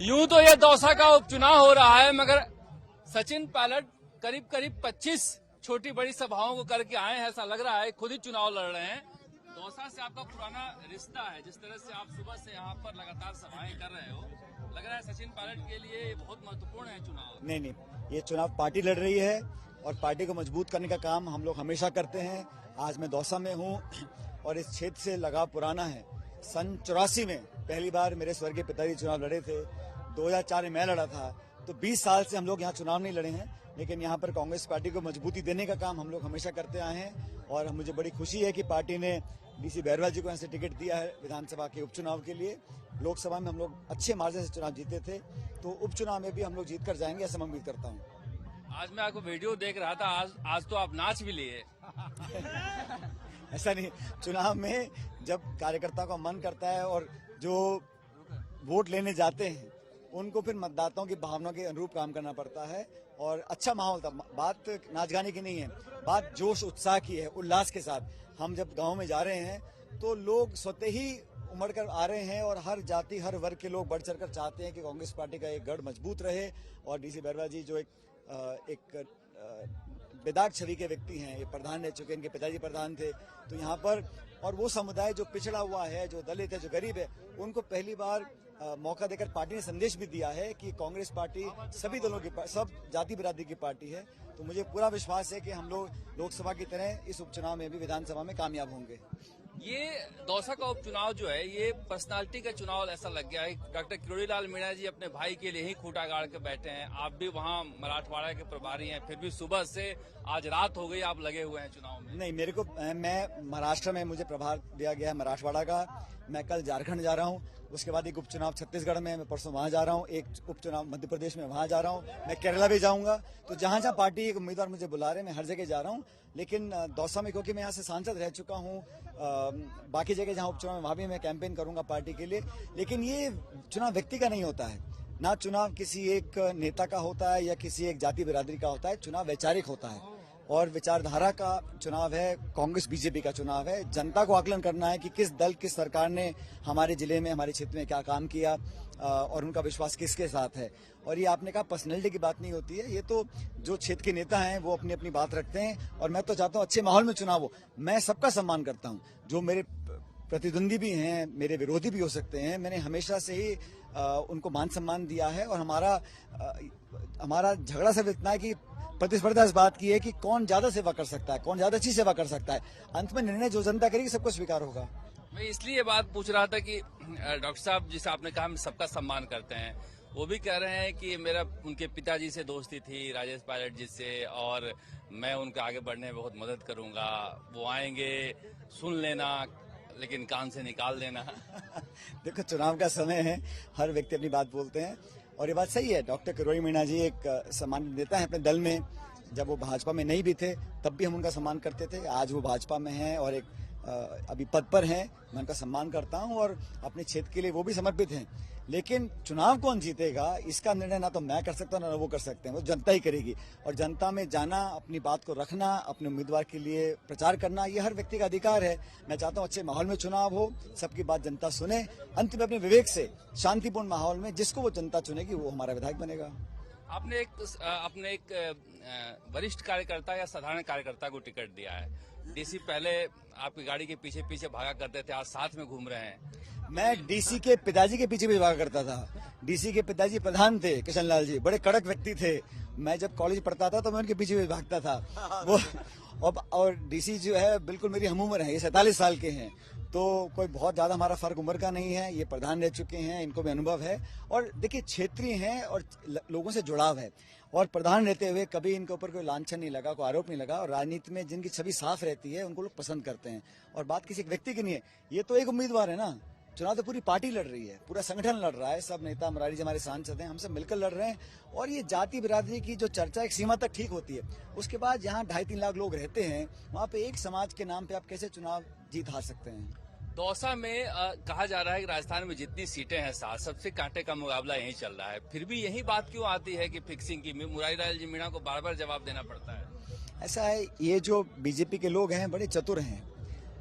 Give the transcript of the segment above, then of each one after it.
यूं तो ये दौसा का उपचुनाव हो रहा है, मगर सचिन पायलट करीब करीब 25 छोटी बड़ी सभाओं को करके आए हैं। ऐसा लग रहा है खुद ही चुनाव लड़ रहे हैं। दौसा से आपका पुराना रिश्ता है, जिस तरह से आप सुबह से यहाँ पर लगातार सभाएं कर रहे हो, लग रहा है सचिन पायलट के लिए ये बहुत महत्वपूर्ण है चुनाव। नहीं, ये चुनाव पार्टी लड़ रही है और पार्टी को मजबूत करने का काम हम लोग हमेशा करते हैं। आज मैं दौसा में हूँ और इस क्षेत्र से लगाव पुराना है। सन 84 में पहली बार मेरे स्वर्गीय पिताजी चुनाव लड़े थे। 2004 में मैं लड़ा था। तो 20 साल से हम लोग यहाँ चुनाव नहीं लड़े हैं, लेकिन यहाँ पर कांग्रेस पार्टी को मजबूती देने का काम हम लोग हमेशा करते आए हैं। और मुझे बड़ी खुशी है कि पार्टी ने डीसी बैरवाल जी को यहाँ से टिकट दिया है विधानसभा के उपचुनाव के लिए। लोकसभा में हम लोग अच्छे मार्जिन से चुनाव जीते थे, तो उपचुनाव में भी हम लोग जीत कर जाएंगे, ऐसा मैं उम्मीद करता हूँ। आज मैं आपको वीडियो देख रहा था, आज तो आप नाच भी लिए। ऐसा नहीं, चुनाव में जब कार्यकर्ताओं का मन करता है और जो वोट लेने जाते हैं उनको फिर मतदाताओं की भावनाओं के अनुरूप काम करना पड़ता है। और अच्छा माहौल था। बात नाच गाने की नहीं है, बात जोश उत्साह की है, उल्लास के साथ। हम जब गांव में जा रहे हैं तो लोग स्वतः ही उमड़ कर आ रहे हैं और हर जाति हर वर्ग के लोग बढ़ चढ़कर चाहते हैं कि कांग्रेस पार्टी का एक गढ़ मजबूत रहे। और डीसी बैरवाल जी जो एक बेदाग छवि के व्यक्ति हैं, ये प्रधान रह चुके हैं, इनके पिताजी प्रधान थे। तो यहाँ पर और वो समुदाय जो पिछड़ा हुआ है, जो दलित है, जो गरीब है, उनको पहली बार मौका देकर पार्टी ने संदेश भी दिया है कि कांग्रेस पार्टी सभी दलों की, सब जाति बिरादरी की पार्टी है। तो मुझे पूरा विश्वास है कि हम लोग लोकसभा की तरह इस उपचुनाव में भी विधानसभा में कामयाब होंगे। ये दौसा का उपचुनाव जो है, ये पर्सनालिटी का चुनाव ऐसा लग गया है। डॉक्टर किरोड़ीलाल मीणा जी अपने भाई के लिए ही खूंटा गाड़ के बैठे हैं। आप भी वहाँ मराठवाड़ा के प्रभारी हैं, फिर भी सुबह से आज रात हो गई आप लगे हुए हैं चुनाव में। नहीं, मैं महाराष्ट्र में मुझे प्रभार दिया गया है मराठवाड़ा का। मैं कल झारखंड जा रहा हूँ, उसके बाद एक उपचुनाव छत्तीसगढ़ में, मैं परसों वहां जा रहा हूँ, एक उपचुनाव मध्य प्रदेश में वहां जा रहा हूँ, मैं केरला भी जाऊंगा। तो जहां जहां पार्टी एक उम्मीदवार मुझे बुला रहे हैं, मैं हर जगह जा रहा हूँ। लेकिन दौसा में क्योंकि मैं यहाँ से सांसद रह चुका हूँ, बाकी जगह जहाँ उपचुनाव है वहां भी मैं कैंपेन करूंगा पार्टी के लिए। लेकिन ये चुनाव व्यक्ति का नहीं होता है, ना चुनाव किसी एक नेता का होता है या किसी एक जाति बिरादरी का होता है। चुनाव वैचारिक होता है और विचारधारा का चुनाव है। कांग्रेस बीजेपी का चुनाव है। जनता को आकलन करना है कि किस दल, किस सरकार ने हमारे जिले में, हमारे क्षेत्र में क्या काम किया और उनका विश्वास किसके साथ है। और ये आपने कहा पर्सनैलिटी की बात नहीं होती है, ये तो जो क्षेत्र के नेता हैं वो अपनी अपनी बात रखते हैं। और मैं तो चाहता हूँ अच्छे माहौल में चुनाव हो। मैं सबका सम्मान करता हूँ, जो मेरे प्रतिद्वंदी भी हैं, मेरे विरोधी भी हो सकते हैं। मैंने हमेशा से ही उनको मान सम्मान दिया है। और हमारा झगड़ा सिर्फ इतना है कि प्रतिस्पर्धा इस बात की है कि कौन ज्यादा सेवा कर सकता है, कौन ज्यादा अच्छी सेवा कर सकता है। अंत में निर्णय जो जनता करेगी सबको स्वीकार होगा। मैं इसलिए बात पूछ रहा था कि डॉक्टर साहब, जिसे आपने कहा हम सबका सम्मान करते हैं, वो भी कह रहे हैं कि मेरा उनके पिताजी से दोस्ती थी, राजेश पायलट जी से, और मैं उनके आगे बढ़ने में बहुत मदद करूंगा। वो आएंगे, सुन लेना, लेकिन कान से निकाल देना। देखो, चुनाव का समय है, हर व्यक्ति अपनी बात बोलते हैं और ये बात सही है। डॉक्टर किरोड़ी मीणा जी एक सम्मानित नेता है अपने दल में। जब वो भाजपा में नहीं भी थे तब भी हम उनका सम्मान करते थे। आज वो भाजपा में हैं और एक अभी पद पर हैं, मैं उनका सम्मान करता हूं और अपने क्षेत्र के लिए वो भी समर्पित हैं। लेकिन चुनाव कौन जीतेगा इसका निर्णय ना तो मैं कर सकता हूं ना वो कर सकते हैं, वो जनता ही करेगी। और जनता में जाना, अपनी बात को रखना, अपने उम्मीदवार के लिए प्रचार करना, ये हर व्यक्ति का अधिकार है। मैं चाहता हूं अच्छे माहौल में चुनाव हो, सबकी बात जनता सुने, अंत में अपने विवेक से शांतिपूर्ण माहौल में जिसको वो जनता चुनेगी वो हमारा विधायक बनेगा। आपने एक वरिष्ठ कार्यकर्ता या साधारण कार्यकर्ता को टिकट दिया है। डीसी पहले आपकी गाड़ी के पीछे पीछे भागा करते थे, आज साथ में घूम रहे हैं। मैं डीसी के पिताजी के पीछे भी भागा करता था। डीसी के पिताजी प्रधान थे, किशन लाल जी, बड़े कड़क व्यक्ति थे। मैं जब कॉलेज पढ़ता था तो मैं उनके पीछे भी भागता था। वो और डीसी जो है बिल्कुल मेरी हम उम्र है, ये 47 साल के हैं। तो कोई बहुत ज्यादा हमारा फर्क उम्र का नहीं है। ये प्रधान रह चुके हैं, इनको भी अनुभव है। और देखिए, क्षेत्रीय हैं और लोगों से जुड़ाव है। और प्रधान रहते हुए कभी इनके ऊपर कोई लांछन नहीं लगा, कोई आरोप नहीं लगा। और राजनीति में जिनकी छवि साफ रहती है उनको लोग पसंद करते हैं। और बात किसी एक व्यक्ति की नहीं है, ये तो एक उम्मीदवार है ना। चुनाव तो पूरी पार्टी लड़ रही है, पूरा संगठन लड़ रहा है। सब नेता, मुरारी जी हमारे सांसद हैं, हम सब मिलकर लड़ रहे हैं। और ये जाति बिरादरी की जो चर्चा एक सीमा तक ठीक होती है, उसके बाद जहाँ 2.5-3 लाख लोग रहते हैं, वहाँ पे एक समाज के नाम पे आप कैसे चुनाव जीत हार सकते हैं। दौसा में कहा जा रहा है कि राजस्थान में जितनी सीटें हैं 7, सबसे कांटे का मुकाबला यही चल रहा है। फिर भी यही बात क्यों आती है कि फिक्सिंग की? मुरारी लाल जी मीणा को बार बार जवाब देना पड़ता है। ऐसा है, ये जो बीजेपी के लोग हैं बड़े चतुर हैं।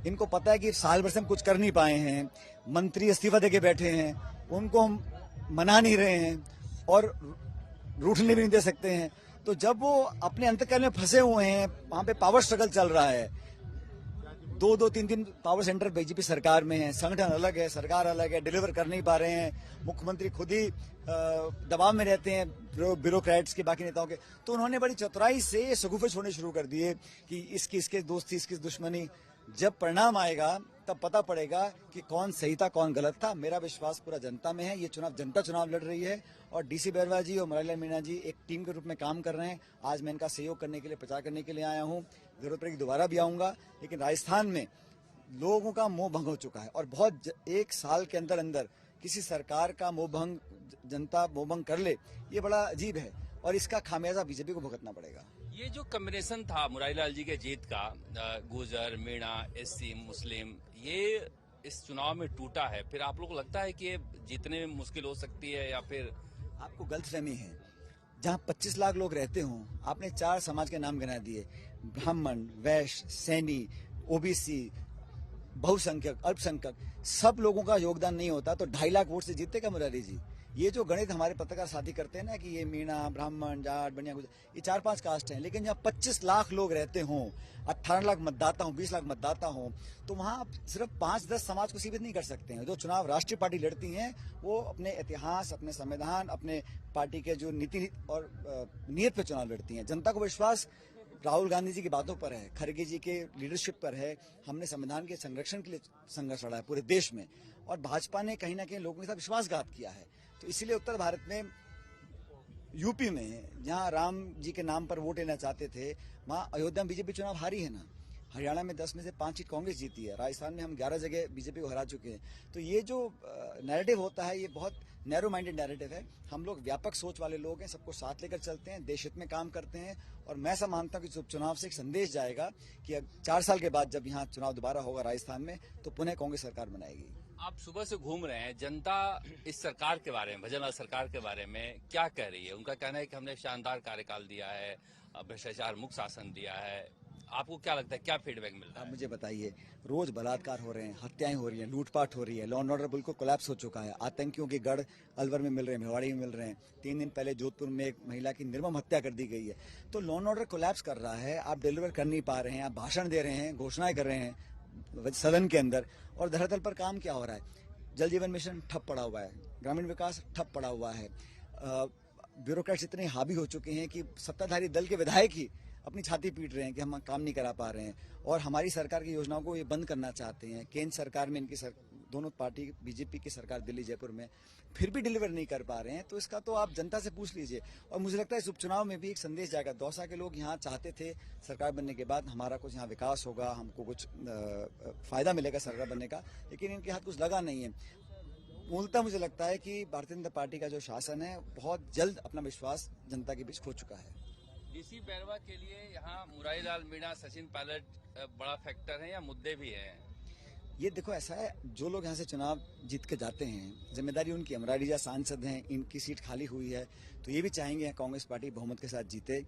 इनको पता है कि साल भर से हम कुछ कर नहीं पाए हैं, मंत्री इस्तीफा देके बैठे हैं, उनको हम मना नहीं रहे हैं और रूठने भी नहीं दे सकते हैं। तो जब वो अपने अंतःकरण में फंसे हुए हैं, वहां पे पावर स्ट्रगल चल रहा है, दो तीन पावर सेंटर बीजेपी सरकार में है, संगठन अलग है, सरकार अलग है, डिलीवर कर नहीं पा रहे हैं, मुख्यमंत्री खुद ही दबाव में रहते हैं ब्यूरोक्रेट्स के, बाकी नेताओं के। तो उन्होंने बड़ी चतुराई से ये शगुफे छोड़ने शुरू कर दिए कि इसकी इसके दोस्ती, इसकी दुश्मनी। जब परिणाम आएगा तब पता पड़ेगा कि कौन सही था, कौन गलत था। मेरा विश्वास पूरा जनता में है। ये चुनाव जनता चुनाव लड़ रही है और डीसी बैरवा जी और मुरारीलाल मीणा जी एक टीम के रूप में काम कर रहे हैं। आज मैं इनका सहयोग करने के लिए, प्रचार करने के लिए आया हूँ। जरूरत पड़ेगी दोबारा भी आऊंगा। लेकिन राजस्थान में लोगों का मोह भंग हो चुका है और बहुत एक साल के अंदर अंदर किसी सरकार का मोह भंग, जनता मोह भंग कर ले, ये बड़ा अजीब है और इसका खामियाजा बीजेपी को भुगतना पड़ेगा। ये जो कॉम्बिनेशन था मुरारीलाल जी के जीत का, गुर्जर, मीणा, एससी, मुस्लिम, ये इस चुनाव में टूटा है। फिर आप लोग को लगता है कि ये जीतने में मुश्किल हो सकती है या फिर? आपको गलतफहमी है। जहां 25 लाख लोग रहते हों, आपने 4 समाज के नाम गिना दिए, ब्राह्मण, वैश्य, सैनी, ओबीसी, बहुसंख्यक, अल्पसंख्यक, सब लोगों का योगदान नहीं होता तो 2.5 लाख वोट से जीतते क्या मुरारी जी? ये जो गणित हमारे पत्रकार साथी करते हैं ना कि ये मीणा, ब्राह्मण, जाट, बनिया, गुजर, ये 4-5 कास्ट हैं, लेकिन जहाँ 25 लाख लोग रहते हों, 18 लाख मतदाता हों, 20 लाख मतदाता हों, तो वहाँ आप सिर्फ 5-10 समाज को सीमित नहीं कर सकते हैं। जो चुनाव राष्ट्रीय पार्टी लड़ती हैं वो अपने इतिहास, अपने संविधान, अपने पार्टी के जो नीति और नीयत पे चुनाव लड़ती हैं। जनता को विश्वास राहुल गांधी जी की बातों पर है, खड़गे जी के लीडरशिप पर है। हमने संविधान के संरक्षण के लिए संघर्ष लड़ा है पूरे देश में और भाजपा ने कहीं ना कहीं लोगों के साथ विश्वासघात किया है। तो इसीलिए उत्तर भारत में, यूपी में, जहां राम जी के नाम पर वोट लेना चाहते थे, वहां अयोध्या में बीजेपी चुनाव हारी है ना। हरियाणा में 10 में से 5 सीट कांग्रेस जीती है। राजस्थान में हम 11 जगह बीजेपी को हरा चुके हैं। तो ये जो नैरेटिव होता है, ये बहुत नैरो माइंडेड नैरेटिव है। हम लोग व्यापक सोच वाले लोग हैं, सबको साथ लेकर चलते हैं, देश हित में काम करते हैं और मैं ऐसा मानता हूं कि उपचुनाव से एक संदेश जाएगा कि अब 4 साल के बाद जब यहाँ चुनाव दोबारा होगा राजस्थान में, तो पुनः कांग्रेस सरकार बनाएगी। आप सुबह से घूम रहे हैं, जनता इस सरकार के बारे में, भजनलाल सरकार के बारे में क्या कह रही है? उनका कहना है कि हमने शानदार कार्यकाल दिया है, भ्रष्टाचार मुक्त शासन दिया है। आपको क्या लगता है, क्या फीडबैक मिल रहा है? आप मुझे बताइए, रोज बलात्कार हो रहे हैं, हत्याएं हो रही हैं, लूटपाट हो रही है, लॉ एंड ऑर्डर बिल्कुल कोलैप्स हो चुका है। आतंकियों के गढ़ अलवर में मिल रहे हैं, भिवाड़ी में मिल रहे हैं। 3 दिन पहले जोधपुर में एक महिला की निर्मम हत्या कर दी गई है। तो लॉ एंड ऑर्डर कोलैप्स कर रहा है, आप डिलीवर कर नहीं पा रहे हैं, आप भाषण दे रहे हैं, घोषणाएं कर रहे हैं सदन के अंदर, और धरातल पर काम क्या हो रहा है? जल जीवन मिशन ठप पड़ा हुआ है, ग्रामीण विकास ठप पड़ा हुआ है। ब्यूरोक्रेट्स इतने हावी हो चुके हैं कि सत्ताधारी दल के विधायक ही अपनी छाती पीट रहे हैं कि हम काम नहीं करा पा रहे हैं और हमारी सरकार की योजनाओं को ये बंद करना चाहते हैं। केंद्र सरकार में इनकी दोनों पार्टी, बीजेपी की सरकार दिल्ली, जयपुर में, फिर भी डिलीवर नहीं कर पा रहे हैं। तो इसका तो आप जनता से पूछ लीजिए। और मुझे लगता है इस उपचुनाव में भी एक संदेश जाएगा। दौसा के लोग यहाँ चाहते थे सरकार बनने के बाद हमारा कुछ यहाँ विकास होगा, हमको कुछ फायदा मिलेगा सरकार बनने का, लेकिन इनके हाथ कुछ लगा नहीं है। मूलतः मुझे लगता है कि भारतीय जनता पार्टी का जो शासन है बहुत जल्द अपना विश्वास जनता के बीच खो चुका है। डीसी बैरवा के लिए यहाँ मुरारीलाल मीणा, सचिन पायलट बड़ा फैक्टर है या मुद्दे भी हैं? ये देखो, ऐसा है, जो लोग यहाँ से चुनाव जीत के जाते हैं, जिम्मेदारी उनकी। मुरारी जी सांसद हैं, इनकी सीट खाली हुई है, तो ये भी चाहेंगे कांग्रेस पार्टी बहुमत के साथ जीते।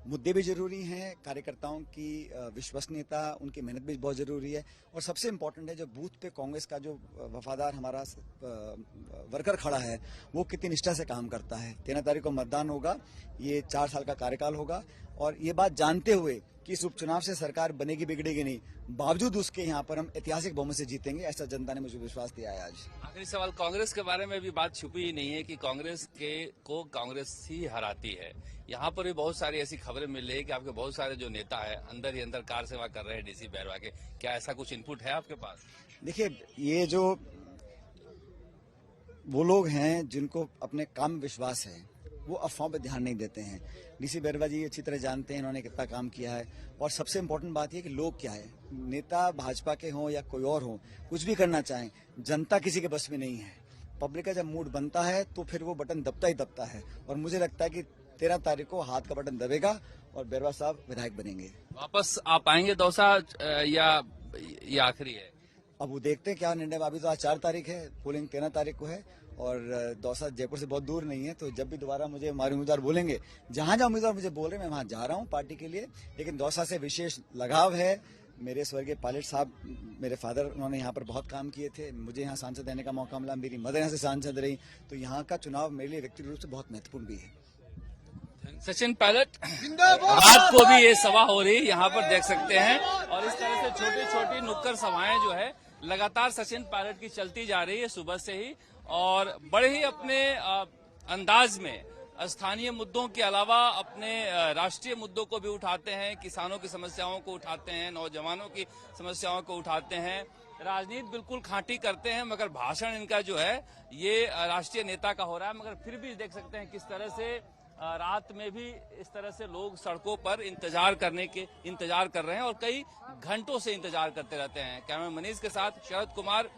मुद्दे भी जरूरी हैं, कार्यकर्ताओं की विश्वसनीयता, उनकी मेहनत भी बहुत जरूरी है और सबसे इम्पोर्टेंट है जो बूथ पे कांग्रेस का जो वफादार हमारा वर्कर खड़ा है वो कितनी निष्ठा से काम करता है। 13 तारीख को मतदान होगा, ये 4 साल का कार्यकाल होगा और ये बात जानते हुए कि इस उपचुनाव से सरकार बनेगी बिगड़ेगी नहीं, बावजूद उसके यहाँ पर हम ऐतिहासिक बहुमत से जीतेंगे, ऐसा जनता ने मुझे विश्वास दिया है। आज आखिरी सवाल, कांग्रेस के बारे में भी बात छुपी ही नहीं है कि कांग्रेस को कांग्रेस ही हराती है। यहाँ पर भी बहुत सारी ऐसी खबरें मिल रही है कि आपके बहुत सारे जो नेता है अंदर ही अंदर कार सेवा कर रहे हैं डीसी बैरवा के। क्या ऐसा कुछ इनपुट है आपके पास? देखिए, ये जो वो लोग हैं जिनको अपने काम में विश्वास है वो अफवाहों पे ध्यान नहीं देते हैं। डीसी बैरवा जी अच्छी तरह जानते हैं इन्होंने कितना काम किया है और सबसे इम्पोर्टेंट बात यह कि लोग क्या है, नेता भाजपा के हों या कोई और हो, कुछ भी करना चाहें, जनता किसी के बस में नहीं है। पब्लिक का जब मूड बनता है तो फिर वो बटन दबता ही दबता है और मुझे लगता है कि 13 तारीख को हाथ का बटन दबेगा और बैरवा साहब विधायक बनेंगे। वापस आप आएंगे दौसा या ये आखिरी है? अब वो देखते हैं क्या निर्णय। अभी तो आज 4 तारीख है, पोलिंग 13 तारीख को है और दौसा जयपुर से बहुत दूर नहीं है, तो जब भी दोबारा मुझे हमारे उम्मीदवार बोलेंगे, जहां जहां उम्मीदवार मुझे बोल रहे हैं मैं वहां जा रहा हूं पार्टी के लिए। लेकिन दौसा से विशेष लगाव है, मेरे स्वर्गीय पायलट साहब, मेरे फादर, उन्होंने यहाँ पर बहुत काम किए थे। मुझे यहाँ सांसद रहने का मौका मिला, मेरी मदर यहाँ से सांसद रही, तो यहाँ का चुनाव मेरे लिए व्यक्तिगत रूप से बहुत महत्वपूर्ण भी है। सचिन पायलट, रात को भी ये सभा हो रही है, यहाँ पर देख सकते हैं। और इस तरह से छोटी छोटी नुक्कड़ सभाएं जो है लगातार सचिन पायलट की चलती जा रही है सुबह से ही, और बड़े ही अपने अंदाज में स्थानीय मुद्दों के अलावा अपने राष्ट्रीय मुद्दों को भी उठाते हैं, किसानों की समस्याओं को उठाते हैं, नौजवानों की समस्याओं को उठाते हैं। राजनीति बिल्कुल खांटी करते हैं, मगर भाषण इनका जो है ये राष्ट्रीय नेता का हो रहा है। मगर फिर भी देख सकते हैं किस तरह से रात में भी इस तरह से लोग सड़कों पर इंतजार कर रहे हैं और कई घंटों से इंतजार करते रहते हैं। कैमरा मनीष के साथ शरद कुमार,